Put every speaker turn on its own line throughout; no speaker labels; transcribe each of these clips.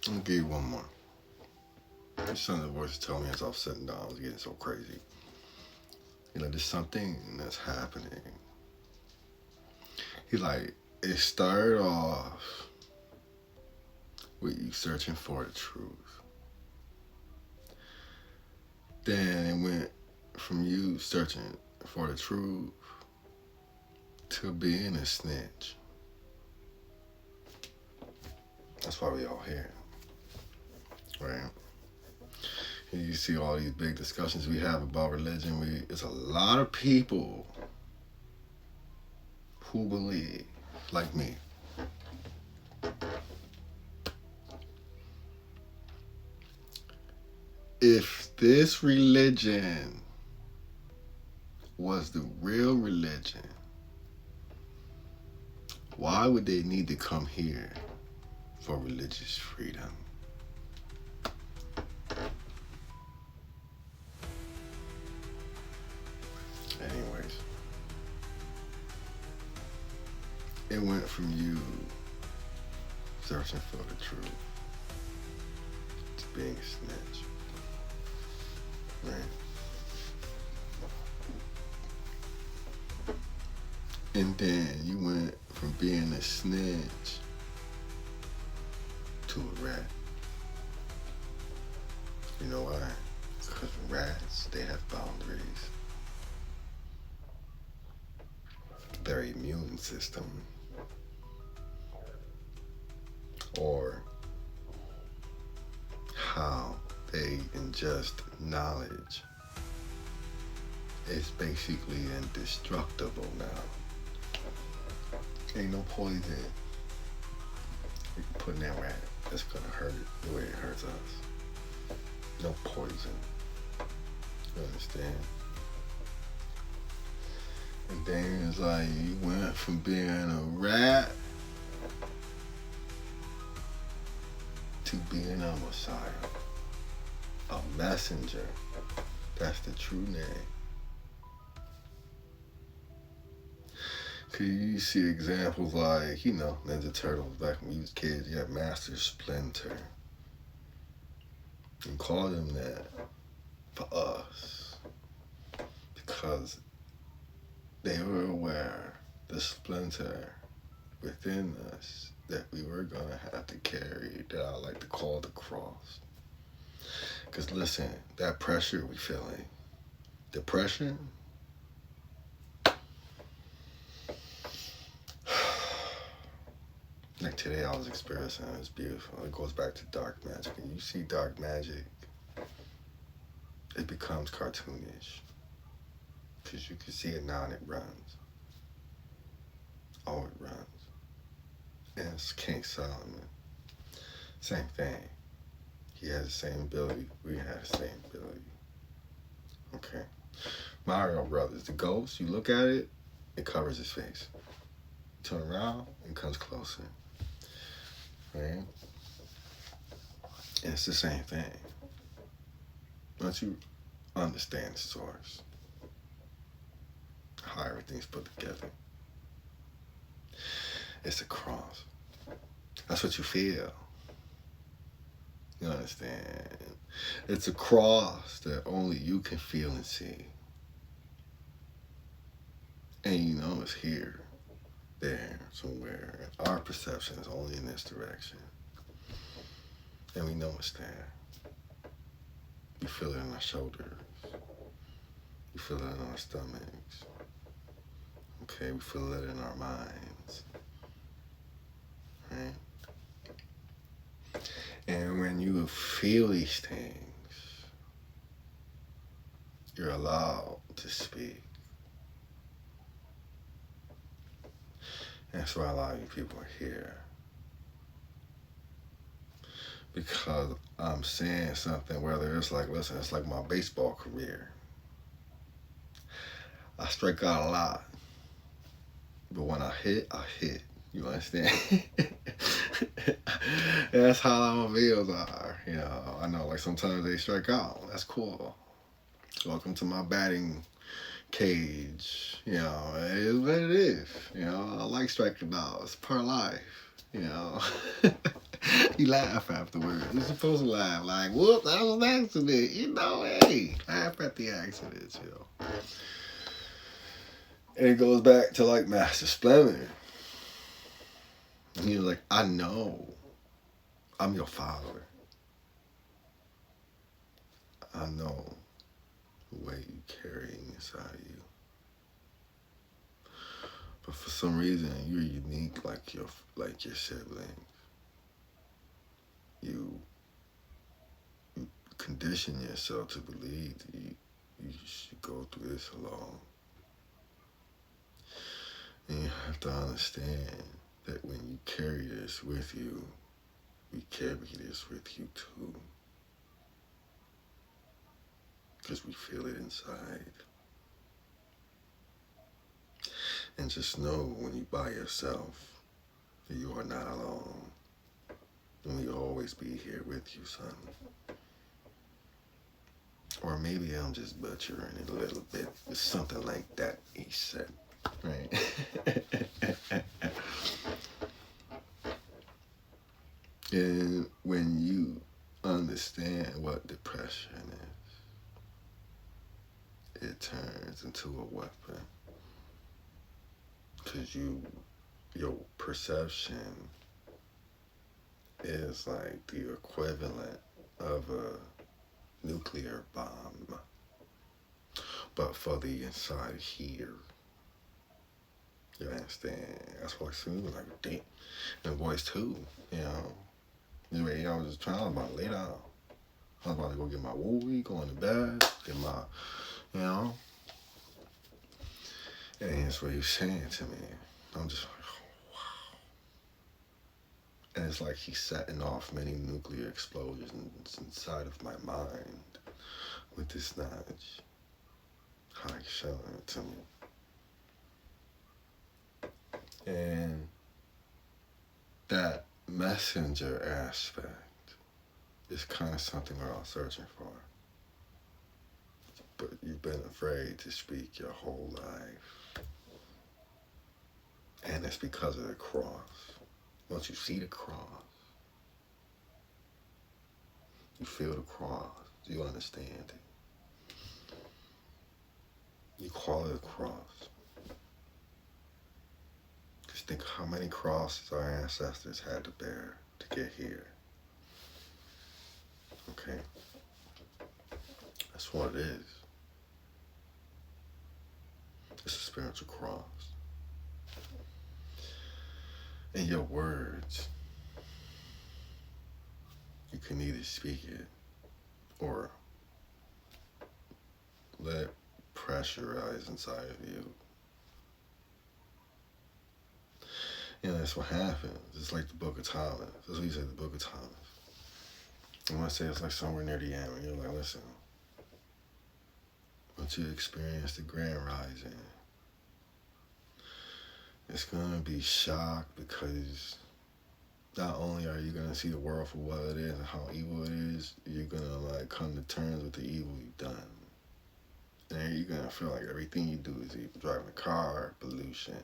I'm gonna give you one more. Son of the voice told me as I was sitting down, I was getting so crazy. There's something that's happening. He like, it started off with you searching for the truth. Then it went from you searching for the truth to being a snitch. That's why we all here, right? And you see all these big discussions we have about religion. It's a lot of people who believe, like me, if this religion was the real religion, why would they need to come here for religious freedom? Anyways, it went from you searching for the truth to being a snitch, right? And then you went from being a snitch to a rat. You know why? Because rats, they have boundaries. Their immune system, or how they ingest knowledge, is basically indestructible now. Ain't no poison you can put in that rat that's gonna hurt it the way it hurts us. No poison. You understand? And then it's like you went from being a rat to being a Messiah, a messenger. That's the true name. Cause you see examples like, Ninja Turtles back when we was kids. You had Master Splinter. You call him that for us because they were aware, the splinter within us, that we were going to have to carry, that I like to call the cross. Because listen, that pressure we feeling, depression, like today I was experiencing, it's beautiful. It goes back to dark magic. And you see dark magic, it becomes cartoonish. Because you can see it now and it runs. Oh, it runs. And it's King Solomon. Same thing. He has the same ability. We have the same ability. Okay. Mario Brothers, the ghost, you look at it, it covers his face. Turn around, it comes closer. Right? And it's the same thing. Once you understand the source, how everything's put together, it's a cross. That's what you feel. You understand? It's a cross that only you can feel and see. And it's here, there, somewhere. Our perception is only in this direction. And we know it's there. You feel it in our shoulders. You feel it in our stomachs. Okay, we feel it in our minds. Right? And when you feel these things, you're allowed to speak. And that's why a lot of you people are here. Because I'm saying something, whether it's like, listen, it's like my baseball career. I strike out a lot. But when I hit, I hit. You understand? That's how automobiles are. I know like sometimes they strike out. That's cool. Welcome to my batting cage. It is what it is. I like striking out. It's part of life. You laugh afterwards. You're supposed to laugh. Like, whoop, that was an accident. You know, hey, laugh at the accidents, you know. And it goes back to like Master Splinter. And you're like, I know I'm your father. I know the way you carry inside you. But for some reason, you're unique like your siblings. You condition yourself to believe that you should go through this alone. And you have to understand that when you carry this with you, we carry this with you too. Because we feel it inside. And just know when you're by yourself, that you are not alone. And we'll always be here with you, son. Or maybe I'm just butchering it a little bit. It's something like that he said. Right? And when you understand what depression is, it turns into a weapon. Because your perception is like the equivalent of a nuclear bomb, but for the inside here. You understand? That's why soon like damn. And boys too, you know. Anyway, I was just trying, I was about to lay down. I was about to go get my woo-wee, go in the bed, get my, you know. And that's what he was saying to me. I'm just like, oh, wow. And it's like he's setting off many nuclear explosions inside of my mind with this knowledge. How he's showing it to me. And that messenger aspect is kind of something we're all searching for. But you've been afraid to speak your whole life. And it's because of the cross. Once you see the cross, you feel the cross, you understand it. You call it a cross. Just think how many crosses our ancestors had to bear to get here. Okay? That's what it is. It's a spiritual cross. And your words, you can either speak it or let it pressurize inside of you. You know, that's what happens. It's like the Book of Thomas. That's what you say, the Book of Thomas. And when I say it's like somewhere near the end, you're like, listen, once you experience the grand rising, it's going to be shock because not only are you going to see the world for what it is and how evil it is, you're going to like come to terms with the evil you've done. And you're going to feel like everything you do is evil. Driving a car, pollution,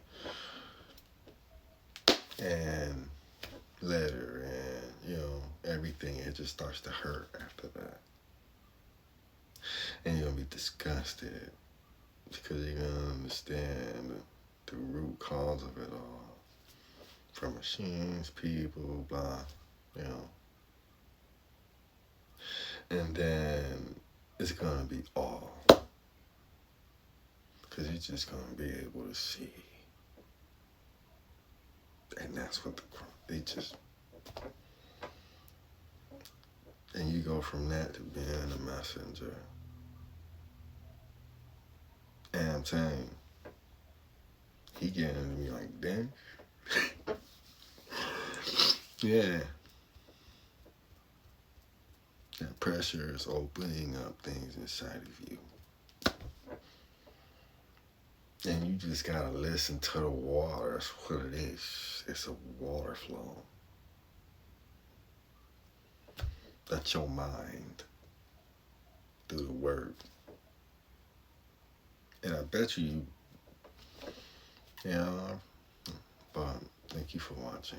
and litter, and, you know, everything. It just starts to hurt after that. And you're going to be disgusted because you're going to understand the root cause of it all. From machines, people, blah, you know. And then it's going to be all. Because you're just going to be able to see. And that's what they just... And you go from that to being a messenger. And I'm telling you, he getting to me like, damn. Yeah. That pressure is opening up things inside of you. And you just gotta listen to the water. That's what it is. It's a water flow. Let your mind do the work. And I bet you, but thank you for watching.